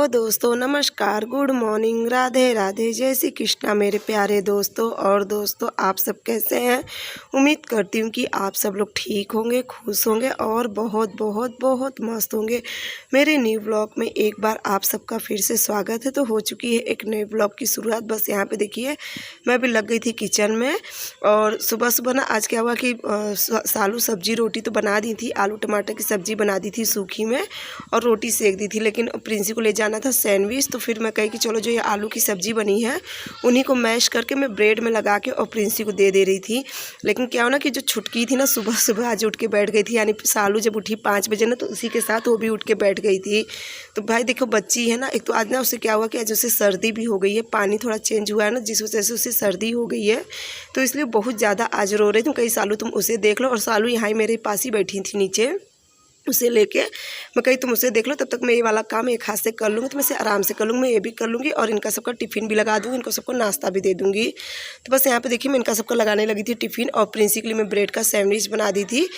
Hello दोस्तों, नमस्कार, good morning, Radhe Radhe, जय श्री कृष्णा मेरे प्यारे दोस्तों। और दोस्तों, आप सब कैसे हैं? उम्मीद करती हूँ कि आप सब लोग ठीक होंगे, खुश होंगे और बहुत बहुत बहुत मस्त होंगे। मेरे न्यू ब्लॉग में एक बार आप सबका फिर से स्वागत है। तो हो चुकी है एक नए ब्लॉग की शुरुआत। बस यहाँ पे देखिए, मैं भी लग गई थी किचन में। और सुबह सुबह ना आज क्या हुआ कि सालू सब्जी रोटी तो बना दी थी, आलू टमाटर की सब्ज़ी बना दी थी सूखी में, और रोटी सेक दी थी। लेकिन प्रिंसी को ले जाना था सैंडविच, तो फिर मैं कही कि चलो जो ये आलू की सब्ज़ी बनी है उन्हीं को मैश करके मैं ब्रेड में लगा के और प्रिंसी को दे रही थी। लेकिन क्या हो ना कि जो छुटकी थी ना, सुबह सुबह आज उठ के बैठ गई थी। यानी सालू जब उठी 5 बजे ना, तो उसी के साथ वो भी उठ के बैठ गई थी। तो भाई देखो, बच्ची है ना, एक तो आज ना उसे क्या हुआ कि आज उसे सर्दी भी हो गई है, पानी थोड़ा चेंज हुआ है ना, जिस वजह से उसे सर्दी हो गई है। तो इसलिए बहुत ज़्यादा आज रो रही थी। कहीं सालू तुम उसे देख लो, और सालू यहाँ ही मेरे पास ही बैठी थी नीचे, उसे लेके मैं कही तुम उसे देख लो, तब तक मैं ये वाला काम एक हाथ से कर लूँगी, तो मैं इसे आराम से कर लूँगी। मैं ये भी कर लूँगी और इनका सबका टिफ़िन भी लगा दूँगी, इनको सबको नाश्ता भी दे दूँगी। तो बस यहाँ पे देखिए, मैं इनका सबका लगाने लगी थी टिफ़िन, और प्रिंसी के लिए मैं ब्रेड का सैंडविच बना दी थी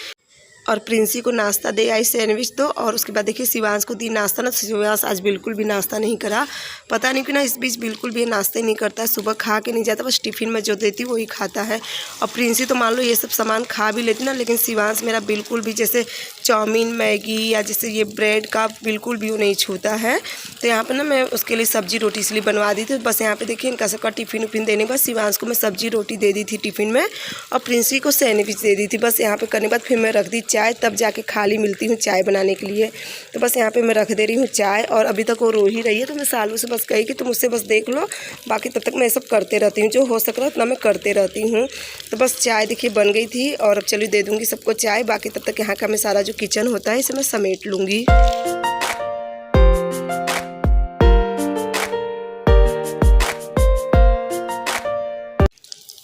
और प्रिंसी को नाश्ता दे आई सैंडविच तो। और उसके बाद देखिए शिवांश को दी नाश्ता ना, तो शिवांश आज बिल्कुल भी नाश्ता नहीं करा। पता नहीं कि ना, इस बीच बिल्कुल भी नाश्ता ही नहीं करता है, सुबह खा के नहीं जाता, बस टिफ़िन में जो देती वही खाता है। और प्रिंसी तो मान लो ये सब सामान खा भी लेती ना, लेकिन शिवांश मेरा बिल्कुल भी जैसे चाउमीन, मैगी या जैसे ये ब्रेड का बिल्कुल भी वो नहीं छूता है। तो यहाँ पर ना मैं उसके लिए सब्जी रोटी इसलिए बनवा दी थी। बस यहाँ पे देखिए, इनका सबका टिफ़िन उफ़िन देने के बाद शिवांश को मैं सब्जी रोटी दे दी थी टिफ़िन में, और प्रिंसी को सैंडविच दे दी थी। बस यहाँ पे करने के बाद फिर मैं रख दी चाय, तब जाके खाली मिलती हूँ चाय बनाने के लिए। तो बस यहाँ पे मैं रख दे रही हूँ चाय, और अभी तक वो रो ही रही है। तो मैं सालू से बस कही कि तुम उससे बस देख लो, बाकी तब तक मैं सब करते रहती हूँ, जो हो सक रहा है उतना मैं करते रहती हूँ। तो बस चाय देखिए बन गई थी, और अब चलिए दे दूँगी सबको चाय। बाकी तब तक यहाँ का मैं सारा जो किचन होता है इसे मैं समेट लूँगी।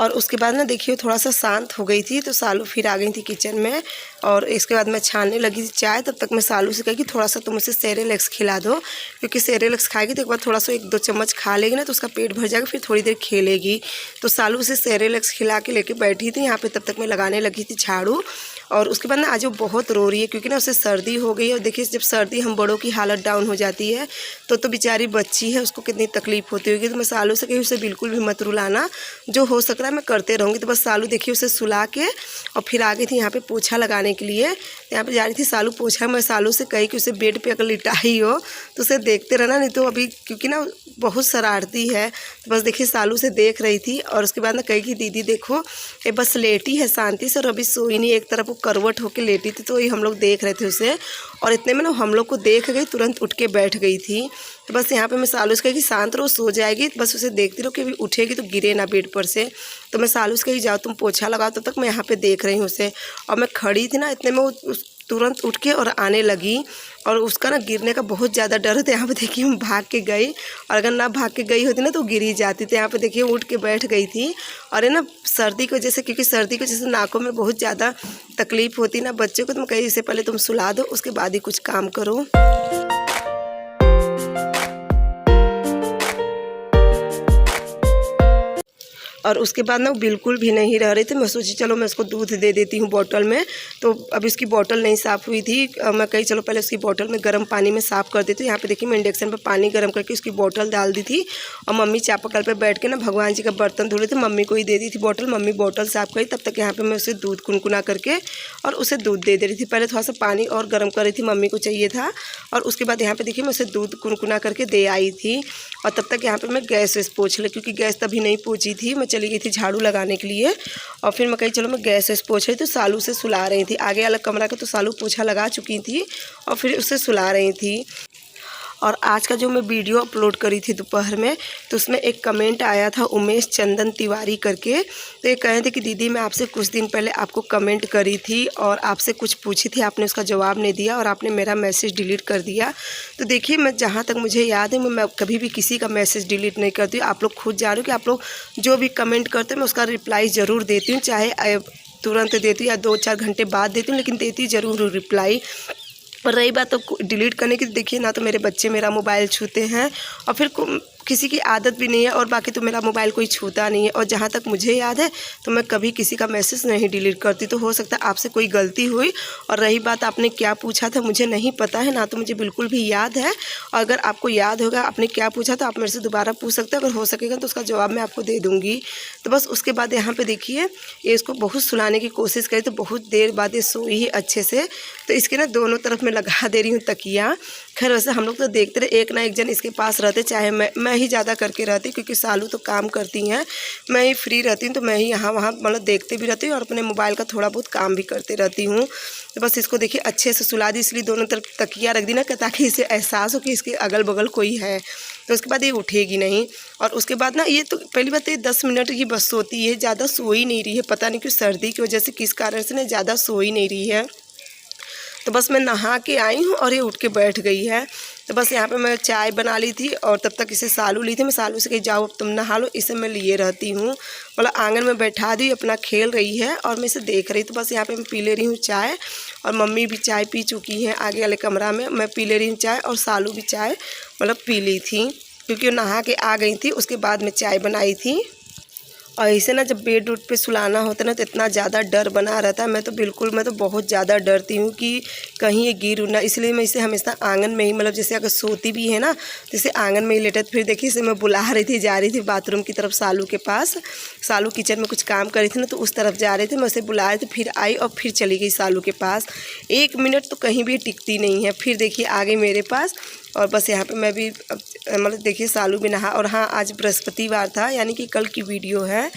और उसके बाद ना देखिए, थोड़ा सा शांत हो गई थी, तो सालू फिर आ गई थी किचन में। और इसके बाद मैं छानने लगी थी चाय। तब तक मैं सालू से कही कि थोड़ा सा तुम उसे सेरेलैक्स खिला दो, क्योंकि सेरेलैक्स खाएगी तो एक बार थोड़ा सा 1-2 चम्मच खा लेगी ना, तो उसका पेट भर जाएगा, फिर थोड़ी देर खेलेगी। तो सालू उसे सेरेलैक्स खिला के लेके बैठी थी यहाँ पे। तब तक मैं लगाने लगी थी झाड़ू। और उसके बाद ना आज वो बहुत रो रही है, क्योंकि ना उसे सर्दी हो गई है। और देखिए, जब सर्दी हम बड़ों की हालत डाउन हो जाती है तो बेचारी बच्ची है, उसको कितनी तकलीफ होती होगी। तो मैं सालू से कही उसे बिल्कुल भी मत रुलाना, जो हो सक रहा है मैं करते रहूँगी। तो बस सालू देखिए उसे सुला के और फिर आ गई थी यहाँ पे पोछा लगाने के लिए। यहाँ पे जा रही थी सालू पोछा। मैं सालू से कही कि उसे बेड पे अगर लिटाई हो तो उसे देखते रहना, नहीं तो अभी क्योंकि ना बहुत शरारती है। तो बस देखिए सालू से देख रही थी। और उसके बाद ना कही कि दीदी देखो, ये बस लेटी है शांति से, और अभी सोई नहीं। एक तरफ वो करवट होकर लेटी थी, तो वही हम लोग देख रहे थे उसे। और इतने में ना हम लोग को देख गई, तुरंत उठ के बैठ गई थी। तो बस यहाँ पे मैं सालू से कही कि शांत रहो, सो जाएगी, बस उसे देखती रहो कि अभी उठेगी तो गिरे ना बेड पर से। तो मैं सालू से कही जाओ तुम पोछा लगाओ, तब तक मैं यहाँ पे देख रही हूँ उसे। और मैं खड़ी थी ना, इतने में वो तुरंत उठ के और आने लगी। और उसका ना गिरने का बहुत ज़्यादा डर था। यहाँ पे देखिए मैं भाग के गई, और अगर ना भाग के गई होती ना तो गिर ही जाती थी। यहाँ पे देखिए उठ के बैठ गई थी। और ये ना सर्दी की वजह से, क्योंकि सर्दी की वजह से नाकों में बहुत ज़्यादा तकलीफ़ होती ना बच्चों को, तो मैं कही इससे पहले तुम सुला दो, उसके बाद ही कुछ काम करो। और उसके बाद ना वो बिल्कुल भी नहीं रह रही थी। मैं सोची चलो मैं उसको दूध दे देती हूँ बॉटल में। तो अब इसकी बॉटल नहीं साफ़ हुई थी। मैं कही चलो पहले उसकी बॉटल में गर्म पानी में साफ़ कर देती हूँ। यहाँ पे देखिए मैं इंडक्शन पर पानी गर्म करके उसकी बॉटल डाल दी थी। और मम्मी चापाकल पे बैठ के ना भगवान जी का बर्तन धो रहे थे, मम्मी को ही दे दी थी बॉटल। मम्मी बॉटल साफ़ करी, तब तक यहाँ पर मैं उसे दूध कुनकुना करके और उसे दूध दे रही थी। पहले थोड़ा सा पानी और गर्म कर रही थी, मम्मी को चाहिए था। और उसके बाद यहाँ पर देखिए मैं उसे दूध कुनकुना करके दे आई थी। और तब तक यहाँ पर मैं गैस वैस पोंछ ली, क्योंकि गैस तभी नहीं पोंछी थी। मैं चली गई थी झाड़ू लगाने के लिए। और फिर मैं कही चलो मैं गैस वैस पोंछ रही थी, तो सालू से सुला रही थी। आगे अलग कमरा का तो सालू पोछा लगा चुकी थी, और फिर उसे सुला रही थी। और आज का जो मैं वीडियो अपलोड करी थी दोपहर में, तो उसमें एक कमेंट आया था उमेश चंदन तिवारी करके। तो ये कह रहे थे कि दीदी मैं आपसे कुछ दिन पहले आपको कमेंट करी थी और आपसे कुछ पूछी थी, आपने उसका जवाब नहीं दिया और आपने मेरा मैसेज डिलीट कर दिया। तो देखिए मैं जहाँ तक मुझे याद है, मैं कभी भी किसी का मैसेज डिलीट नहीं करती हूँ। आप लोग खुद जान रहे हो कि आप लोग जो भी कमेंट करते हैं मैं उसका रिप्लाई ज़रूर देती हूँ, चाहे तुरंत देती हूँ या 2-4 घंटे बाद देती हूँ, लेकिन देती ज़रूर हूँ रिप्लाई। और रही बात तो डिलीट करने की, देखिए ना तो मेरे बच्चे मेरा मोबाइल छूते हैं, और फिर किसी की आदत भी नहीं है, और बाकी तो मेरा मोबाइल कोई छूता नहीं है, और जहाँ तक मुझे याद है तो मैं कभी किसी का मैसेज नहीं डिलीट करती। तो हो सकता है आपसे कोई गलती हुई। और रही बात आपने क्या पूछा था, मुझे नहीं पता है ना, तो मुझे बिल्कुल भी याद है। और अगर आपको याद होगा आपने क्या पूछा तो आप मेरे से दोबारा पूछ सकते हैं, अगर हो सकेगा तो उसका जवाब मैं आपको दे दूँगी। तो बस उसके बाद यहाँ पर देखिए ये इसको बहुत सुलाने की कोशिश करी, तो बहुत देर बाद ये सोई ही अच्छे से। तो इसके ना दोनों तरफ मैं लगा दे रही हूँ तकिया। खैर वैसे हम लोग तो देखते रहे, एक ना एक जन इसके पास रहते, चाहे मैं ही ज़्यादा करके रहती, क्योंकि सालू तो काम करती हैं, मैं ही फ्री रहती हूँ, तो मैं ही यहाँ वहाँ मतलब देखते भी रहती हूँ और अपने मोबाइल का थोड़ा बहुत काम भी करते रहती हूँ। तो बस इसको देखिए अच्छे से सुला दी, इसलिए दोनों तरफ तकिया रख दी ना, ताकि इसे एहसास हो कि इसके अगल बगल कोई है। तो उसके बाद ये उठेगी नहीं। और उसके बाद ना ये तो पहली बात ये 10 मिनट की बस सोती है, ज़्यादा सो ही नहीं रही है, पता नहीं क्यों सर्दी की वजह से किस कारण से ना ज़्यादा सो ही नहीं रही है। तो बस मैं नहा के आई हूँ और ये उठ के बैठ गई है। तो बस यहाँ पे मैं चाय बना ली थी, और तब तक इसे सालू ली थी। मैं सालू से कही जाओ तुम नहा लो, इसे मैं लिए रहती हूँ। मतलब आंगन में बैठा दी, अपना खेल रही है और मैं इसे देख रही। तो बस यहाँ पे मैं पी ले रही हूँ चाय, और मम्मी भी चाय पी चुकी हैं आगे वाले कमरा में। मैं पी ले रही हूँ चाय, और सालू भी चाय मतलब पी ली थी, क्योंकि वो नहा के आ गई थी। उसके बाद मैं चाय बनाई थी। और इसे ना जब बेड उड पे सुलाना होता है ना, तो इतना ज़्यादा डर बना रहता है। मैं तो बहुत ज़्यादा डरती हूँ कि कहीं ये गिर ना, इसलिए मैं इसे हमेशा आंगन में ही, मतलब जैसे अगर सोती भी है ना तो इसे आंगन में ही लेटा। फिर देखिए इसे मैं बुला रही थी, जा रही थी बाथरूम की तरफ सालू के पास। सालू किचन में कुछ काम कर रही थी ना, तो उस तरफ जा रही थी, मैं उसे बुला रही थी। फिर आई और फिर चली गई सालू के पास। 1 मिनट तो कहीं भी टिकती नहीं है। फिर देखिए आ गई मेरे पास। और बस यहाँ पे मैं भी मतलब देखिए सालू भी नहा। और हाँ, आज बृहस्पतिवार था, यानी कि कल की वीडियो है।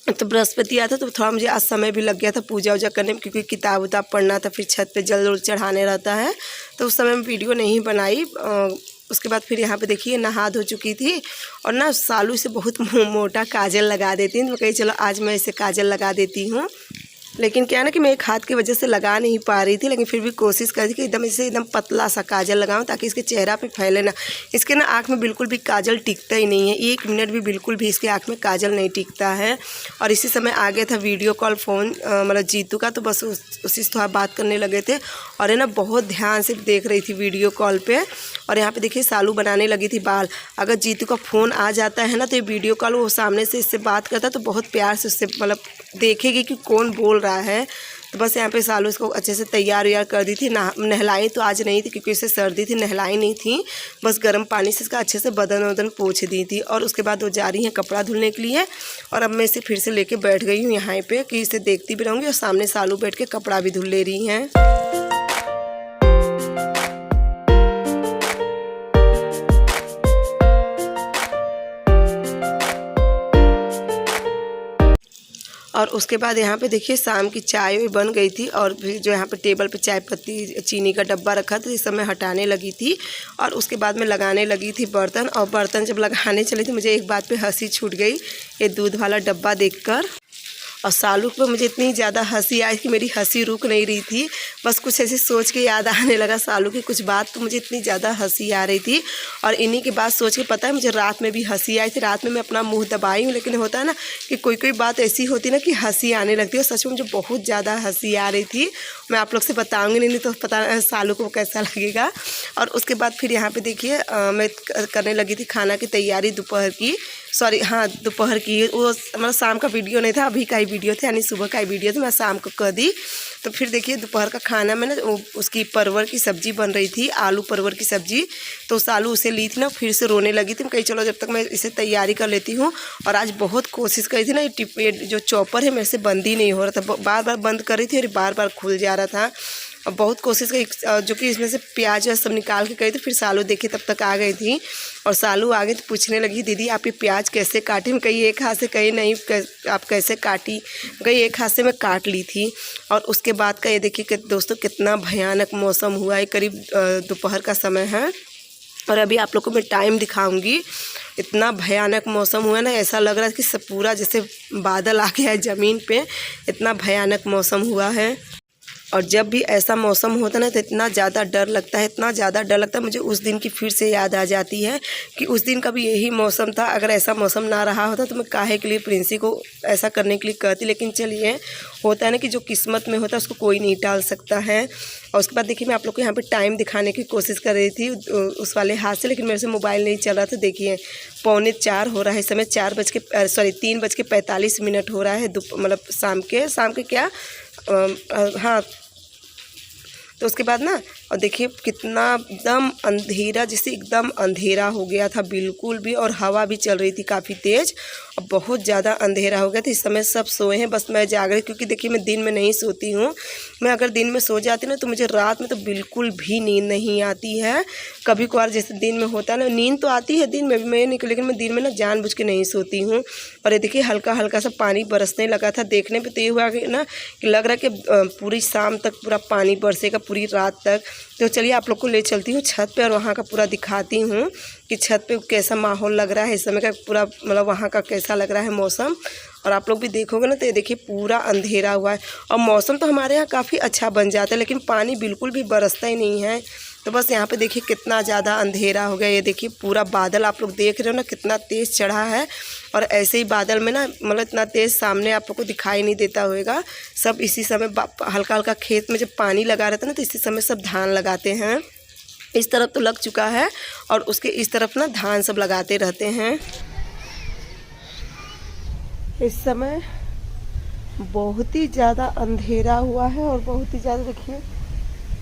तो बृहस्पति आता तो थोड़ा मुझे आज समय भी लग गया था पूजा वूजा करने में, क्योंकि किताब उताब पढ़ना था, फिर छत पे जल उल चढ़ाने रहता है, तो उस समय मैं वीडियो नहीं बनाई। उसके बाद फिर यहाँ पे देखिए नहा धो चुकी थी, और ना सालू से बहुत मोटा काजल लगा देती हूँ। तो कही चलो आज मैं इसे काजल लगा देती हूँ। लेकिन क्या ना कि मैं एक हाथ की वजह से लगा नहीं पा रही थी, लेकिन फिर भी कोशिश कर रही थी कि एकदम इसे एकदम पतला सा काजल लगाऊं, ताकि इसके चेहरा पे फैले ना। इसके ना आँख में बिल्कुल भी काजल टिकता ही नहीं है, 1 मिनट भी बिल्कुल भी इसके आँख में काजल नहीं टिकता है। और इसी समय आ गया था वीडियो कॉल फ़ोन मतलब जीतू का, तो बस उसी से थोड़ा बात करने लगे थे। और है ना बहुत ध्यान से देख रही थी वीडियो कॉल पर। और यहाँ पर देखिए सालू बनाने लगी थी बाल। अगर जीतू का फ़ोन आ जाता है ना, तो ये वीडियो कॉल वो सामने से इससे बात करता, तो बहुत प्यार से उससे मतलब देखेगी कि कौन बोल रहा है। तो बस यहाँ पे सालू इसको अच्छे से तैयार व्यार कर दी थी। नहलाई तो आज नहीं थी, क्योंकि इसे सर्दी थी, नहलाई नहीं थी। बस गर्म पानी से इसका अच्छे से बदन वदन पोंछ दी थी। और उसके बाद वो जा रही हैं कपड़ा धुलने के लिए। और अब मैं इसे फिर से लेके बैठ गई हूँ यहाँ पे, कि इसे देखती भी रहूँगी, और सामने सालू बैठ के कपड़ा भी धुल ले रही हैं। और उसके बाद यहाँ पे देखिए शाम की चाय भी बन गई थी। और फिर जो यहाँ पे टेबल पे चाय पत्ती चीनी का डब्बा रखा था, इस समय हटाने लगी थी। और उसके बाद में लगाने लगी थी बर्तन। और बर्तन जब लगाने चली थी, मुझे एक बात पे हंसी छूट गई, ये दूध वाला डब्बा देखकर। और सालू पर मुझे इतनी ज़्यादा हंसी आई कि मेरी हंसी रुक नहीं रही थी। बस कुछ ऐसे सोच के याद आने लगा सालू की कुछ बात, तो मुझे इतनी ज़्यादा हंसी आ रही थी। और इन्हीं के बात सोच के पता है मुझे रात में भी हंसी आई थी। रात में मैं अपना मुंह दबाई हूँ, लेकिन होता है ना कि कोई बात ऐसी होती है ना कि हंसी आने लगती है। और सच में मुझे बहुत ज़्यादा हंसी आ रही थी। मैं आप लोग से बताऊँगी नहीं तो पता सालू को कैसा लगेगा। और उसके बाद फिर यहाँ पर देखिए मैं करने लगी थी खाना की तैयारी दोपहर की। सॉरी हाँ, दोपहर की, वो मतलब शाम का वीडियो नहीं था, अभी का ही वीडियो था, यानी सुबह का ही वीडियो था, मैं शाम को कर दी। तो फिर देखिए दोपहर का खाना में ना उसकी परवर की सब्ज़ी बन रही थी, आलू परवर की सब्ज़ी। तो सालू उसे ली थी ना, फिर से रोने लगी थी। कहीं चलो जब तक मैं इसे तैयारी कर लेती हूँ। और आज बहुत कोशिश करी थी ना, ये जो चॉपर है मेरे से बंद ही नहीं हो रहा था, बार बार बंद कर रही थी और बार बार खुल जा रहा था। और बहुत कोशिश करी, जो कि इसमें से प्याज वह सब निकाल के गई थी। फिर सालू देखी तब तक आ गई थी। और सालू आ गई तो पूछने लगी, दीदी आप ये प्याज कैसे काटी? मैं कही एक हाथ से, कही नहीं आप कैसे काटी? कही एक हाथ से मैं काट ली थी। और उसके बाद का ये देखिए कि दोस्तों कितना भयानक मौसम हुआ है। करीब दोपहर का समय है, और अभी आप लोग को मैं टाइम दिखाऊंगी। इतना भयानक मौसम हुआ ना, ऐसा लग रहा है कि सब पूरा जैसे बादल आ गया है ज़मीन पे, इतना भयानक मौसम हुआ है। और जब भी ऐसा मौसम होता है ना तो इतना ज़्यादा डर लगता है, इतना ज़्यादा डर लगता है। मुझे उस दिन की फिर से याद आ जाती है कि उस दिन का भी यही मौसम था। अगर ऐसा मौसम ना रहा होता तो मैं काहे के लिए प्रिंसी को ऐसा करने के लिए कहती। लेकिन चलिए, होता है ना कि जो किस्मत में होता है उसको कोई नहीं टाल सकता है। और उसके बाद देखिए, मैं आप लोग को यहाँ पे टाइम दिखाने की कोशिश कर रही थी उस वाले हाथ से, लेकिन मेरे से मोबाइल नहीं चल रहा था। देखिए 3:45 हो रहा है, इस समय 3:45 हो रहा है, मतलब शाम के क्या हाँ। तो उसके बाद ना, और देखिए कितना एकदम अंधेरा, जैसे एकदम अंधेरा हो गया था बिल्कुल भी, और हवा भी चल रही थी काफ़ी तेज़, और बहुत ज़्यादा अंधेरा हो गया था। इस समय सब सोए हैं, बस मैं जाग रही, क्योंकि देखिए मैं दिन में नहीं सोती हूँ। मैं अगर दिन में सो जाती ना तो मुझे रात में तो बिल्कुल भी नींद नहीं आती है। कभी कभार जैसे दिन में होता है ना, नींद तो आती है दिन में भी, मैं नहीं, लेकिन मैं दिन में ना जानबूझ के नहीं सोती हूँ। और ये देखिए हल्का हल्का सा पानी बरसने लगा था। देखने पर तो ये हुआ कि ना कि लग रहा है कि पूरी शाम तक पूरा पानी बरसेगा, पूरी रात तक। तो चलिए आप लोग को ले चलती हूँ छत पे और वहाँ का पूरा दिखाती हूँ कि छत पे कैसा माहौल लग रहा है इस समय का, पूरा मतलब वहाँ का कैसा लग रहा है मौसम। और आप लोग भी देखोगे ना तो ये देखिए पूरा अंधेरा हुआ है, और मौसम तो हमारे यहाँ काफ़ी अच्छा बन जाता है, लेकिन पानी बिल्कुल भी बरसता ही नहीं है। तो बस यहाँ पे देखिए कितना ज़्यादा अंधेरा हो गया। ये देखिए पूरा बादल आप लोग देख रहे हो ना कितना तेज़ चढ़ा है, और ऐसे ही बादल में ना मतलब इतना तेज़ सामने आप लोग को दिखाई नहीं देता होगा। सब इसी समय हल्का हल्का खेत में जब पानी लगा रहता है ना तो इसी समय सब धान लगाते हैं। इस तरफ तो लग चुका है, और उसके इस तरफ ना धान सब लगाते रहते हैं। इस समय बहुत ही ज़्यादा अंधेरा हुआ है, और बहुत ही ज़्यादा, देखिए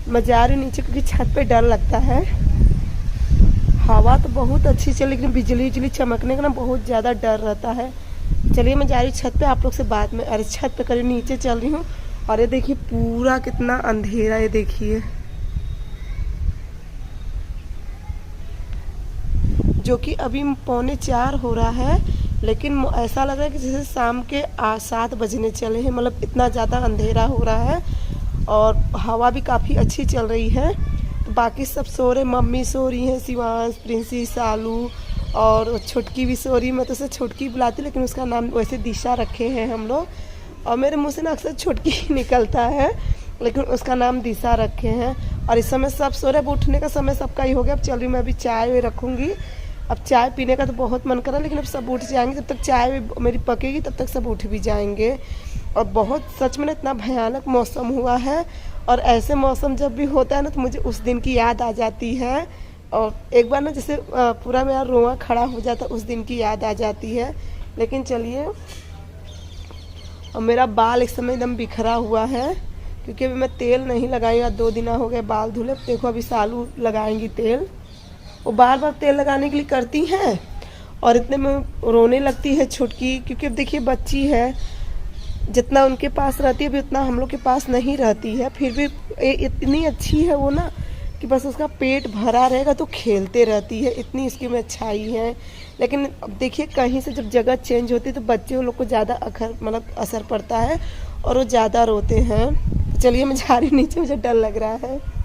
मैं जा रही नीचे क्योंकि छत पे डर लगता है। हवा तो बहुत अच्छी चल, लेकिन बिजली चमकने का ना बहुत ज़्यादा डर रहता है। चलिए मैं जा रही छत पे, आप लोग से बाद में, अरे छत पे करीब नीचे चल रही हूँ। और ये देखिए पूरा कितना अंधेरा, ये देखिए, जो कि अभी 3:45 हो रहा है, लेकिन ऐसा लग रहा है कि जैसे शाम के 7 बजने चले हैं। मतलब इतना ज़्यादा अंधेरा हो रहा है, और हवा भी काफ़ी अच्छी चल रही है। तो बाकी सब सो रहे, मम्मी सो रही हैं, शिवांश, प्रिंसी, सालू, और छोटकी भी सो रही। मैं तो उसे छोटकी बुलाती, लेकिन उसका नाम वैसे दिशा रखे हैं हम लोग, और मेरे मुँह से ना अक्सर छोटकी ही निकलता है, लेकिन उसका नाम दिशा रखे हैं। और इस समय सब सो रहे। अब उठने का समय सबका ही हो गया। अब चल रही, मैं अभी चाय रखूँगी। अब चाय पीने का तो बहुत मन कर रहा है, लेकिन अब सब उठ जाएंगे। जब तक चाय मेरी पकेगी तब तक सब उठ भी जाएंगे। और बहुत सच में ना इतना भयानक मौसम हुआ है, और ऐसे मौसम जब भी होता है ना तो मुझे उस दिन की याद आ जाती है। और एक बार ना जैसे पूरा मेरा रोआ खड़ा हो जाता, उस दिन की याद आ जाती है। लेकिन चलिए, और मेरा बाल इस समय एकदम बिखरा हुआ है, क्योंकि अभी मैं तेल नहीं लगाई। 2 दिन हो गए बाल धुले। देखो अभी सालू लगाएंगी तेल, वो बार बार तेल लगाने के लिए करती हैं, और इतने में रोने लगती है छोटकी, क्योंकि अब देखिए बच्ची है, जितना उनके पास रहती है अभी उतना हम लोग के पास नहीं रहती है। फिर भी इतनी अच्छी है वो ना कि बस उसका पेट भरा रहेगा तो खेलते रहती है, इतनी इसकी में अच्छाई है। लेकिन अब देखिए कहीं से जब जगह चेंज होती है तो बच्चे लोग को ज़्यादा असर पड़ता है, और वो ज़्यादा रोते हैं। चलिए मैं जा रही नीचे, मुझे डर लग रहा है।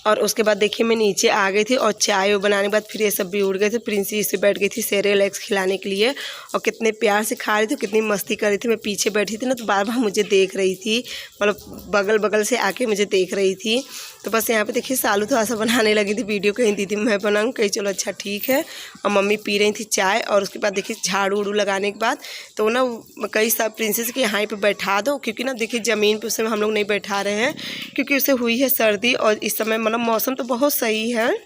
और उसके बाद देखिए मैं नीचे आ गई थी, और चाय बनाने के बाद फिर ये सब भी उड़ गए थे। प्रिंसी इससे बैठ गई थी सेरेलैक्स खिलाने के लिए, और कितने प्यार से खा रही थी, कितनी मस्ती कर रही थी। मैं पीछे बैठी थी ना तो बार बार मुझे देख रही थी, मतलब बगल बगल से आके मुझे देख रही थी। तो बस यहाँ पे देखिए सालू थोड़ा सा बनाने लगी थी वीडियो, कहीं दीदी मैं बनाऊँ, कहीं चलो अच्छा ठीक है। और मम्मी पी रही थी चाय। और उसके बाद देखिए झाड़ू उड़ू लगाने के बाद तो ना कई सब प्रिंसेस के यहाँ पे बैठा दो, क्योंकि ना देखिए ज़मीन पे उस समय हम लोग नहीं बैठा रहे हैं, क्योंकि उसे हुई है सर्दी। और इस समय मतलब मौसम तो बहुत सही है,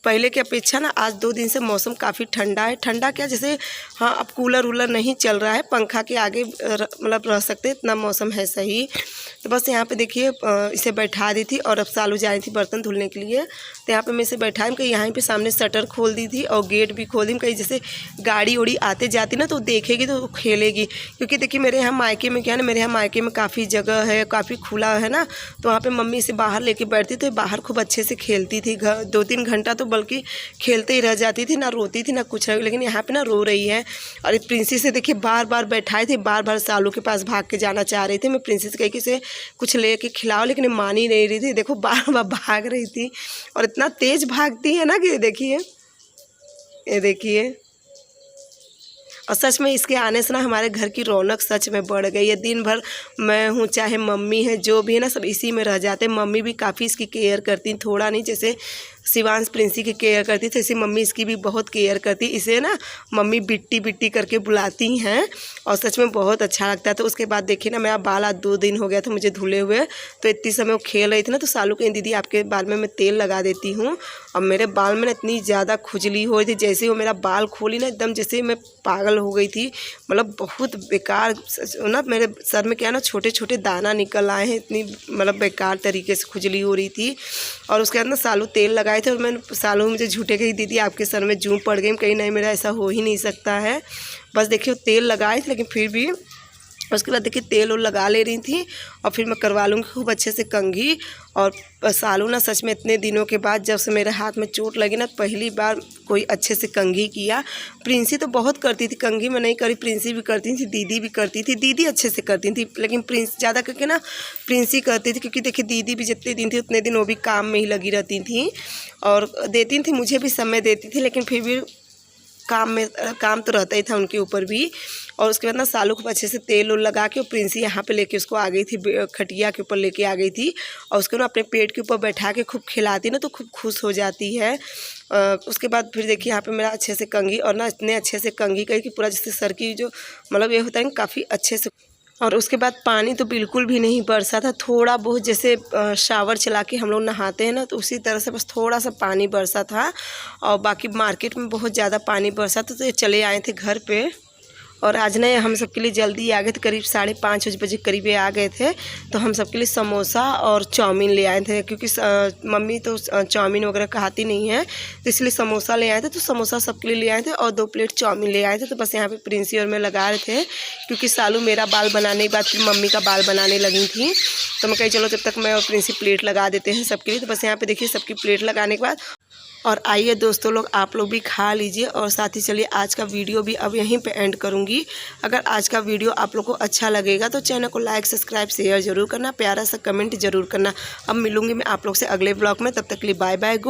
पहले की अपेक्षा ना आज 2 दिन से मौसम काफ़ी ठंडा है। ठंडा क्या, जैसे हाँ अब कूलर वूलर नहीं चल रहा है, पंखा के आगे मतलब रह सकते, इतना मौसम है सही। तो बस यहाँ पे देखिए इसे बैठा दी थी, और अब सालू जा रही थी बर्तन धुलने के लिए। तो यहाँ पे मैं इसे बैठाई, कहीं यहाँ पे सामने शटर खोल दी थी और गेट भी खोल दी, कहीं जैसे गाड़ी उड़ी आते जाती ना तो देखेगी तो खेलेगी। क्योंकि देखिए मेरे यहाँ मायके में क्या है ना, मेरे यहाँ मायके में काफ़ी जगह है, काफ़ी खुला है ना, तो वहाँ पे मम्मी इसे बाहर लेके बैठती थी, बाहर खूब अच्छे से खेलती थी। 2-3 घंटा तो बल्कि खेलते ही रह जाती थी, ना रोती थी ना कुछ। लेकिन यहाँ पे ना रो रही है। और ये प्रिंसी से देखिए बार बार बैठाए थे, बार बार सालू के पास भाग के जाना चाह रही थी। मैं प्रिंसी से कही कि इसे कुछ ले के खिलाओ, लेकिन मान ही नहीं रही थी। देखो बार बार भाग रही थी, और इतना तेज़ भागती है ना कि ये देखिए, ये देखिए और सच में इसके आने से ना हमारे घर की रौनक सच में बढ़ गई है। दिन भर मैं हूँ चाहे मम्मी है जो भी है ना, सब इसी में रह जाते हैं। मम्मी भी काफ़ी इसकी केयर करती, थोड़ा नहीं, जैसे शिवांश प्रिंसी की केयर करती थी, ऐसे मम्मी इसकी भी बहुत केयर करती। इसे ना मम्मी बिट्टी बिट्टी करके बुलाती हैं और सच में बहुत अच्छा लगता है। तो उसके बाद देखिए ना, मेरा बाल आज 2 दिन हो गया था मुझे धुले हुए, तो इतनी समय वो खेल रही थी ना, तो सालू कहीं दीदी आपके बाल में मैं तेल लगा देती हूँ। और मेरे बाल में ना इतनी ज़्यादा खुजली हो रही थी, जैसे वो मेरा बाल खोली ना एकदम जैसे मैं पागल हो गई थी। मतलब बहुत बेकार ना, मेरे सर में क्या ना छोटे छोटे दाना निकल आए हैं, इतनी मतलब बेकार तरीके से खुजली हो रही थी। और उसके बाद ना सालू तेल लगाए थे और मैंने सालू मुझे झूठे कही दीदी आपके सर में जूं पड़ गई। कहीं नहीं, मेरा ऐसा हो ही नहीं सकता है। बस देखिए तेल लगाए थे, लेकिन फिर भी उसके बाद देखिए तेल और लगा ले रही थी और फिर मैं करवा लूँगी खूब अच्छे से कंघी। और सालू ना सच में इतने दिनों के बाद जब से मेरे हाथ में चोट लगी ना, पहली बार कोई अच्छे से कंघी किया। प्रिंसी तो बहुत करती थी कंघी, में नहीं करी, प्रिंसी भी करती थी, दीदी भी करती थी। दीदी अच्छे से करती थी, लेकिन प्रिंस ज़्यादा करके ना प्रिंसी करती थी, क्योंकि देखिए दीदी भी जितने दिन थी उतने दिन वो भी काम में ही लगी रहती थी और देती थी, मुझे भी समय देती थी, लेकिन फिर भी काम तो रहता ही था उनके ऊपर भी। और उसके बाद ना सालू को अच्छे से तेल उल लगा के प्रिंसी यहाँ पे लेके उसको आ गई थी, खटिया के ऊपर लेके आ गई थी और उसको ना अपने पेट के ऊपर बैठा के खूब खिलाती ना, तो खूब खुश हो जाती है। उसके बाद फिर देखिए यहाँ पे मेरा अच्छे से कंघी, और ना इतने अच्छे से कंघी करी कि पूरा जैसे सर की जो मतलब ये होता है काफ़ी अच्छे से। और उसके बाद पानी तो बिल्कुल भी नहीं बरसा था, थोड़ा बहुत जैसे शावर चला के हम लोग नहाते हैं ना, तो उसी तरह से बस थोड़ा सा पानी बरसा था। और बाकी मार्केट में बहुत ज़्यादा पानी बरसा था, तो ये चले आए थे घर पे। और आज ना हम सबके लिए जल्दी आ गए थे, करीब 5:30 बजे करीब आ गए थे। तो हम सबके लिए समोसा और चाउमीन ले आए थे, क्योंकि मम्मी तो चाउमीन वगैरह खाती नहीं है, तो इसलिए समोसा ले आए थे। तो समोसा सबके लिए ले आए थे और 2 प्लेट चाउमीन ले आए थे। तो बस यहाँ पे प्रिंसी और मैं लगा रहे थे, क्योंकि सालू मेरा बाल बनाने के बाद फिर मम्मी का बाल बनाने लगी थी। तो मैं कही चलो जब तक मैं और प्रिंसी प्लेट लगा देते हैं सबके लिए। तो बस यहाँ पे देखिए सबकी प्लेट लगाने के बाद, और आइए दोस्तों लोग आप लोग भी खा लीजिए। और साथ ही चलिए आज का वीडियो भी अब यहीं पे एंड करूँगी। अगर आज का वीडियो आप लोग को अच्छा लगेगा तो चैनल को लाइक सब्सक्राइब शेयर ज़रूर करना, प्यारा सा कमेंट ज़रूर करना। अब मिलूँगी मैं आप लोग से अगले ब्लॉग में, तब तक के लिए बाय बाय, गुड।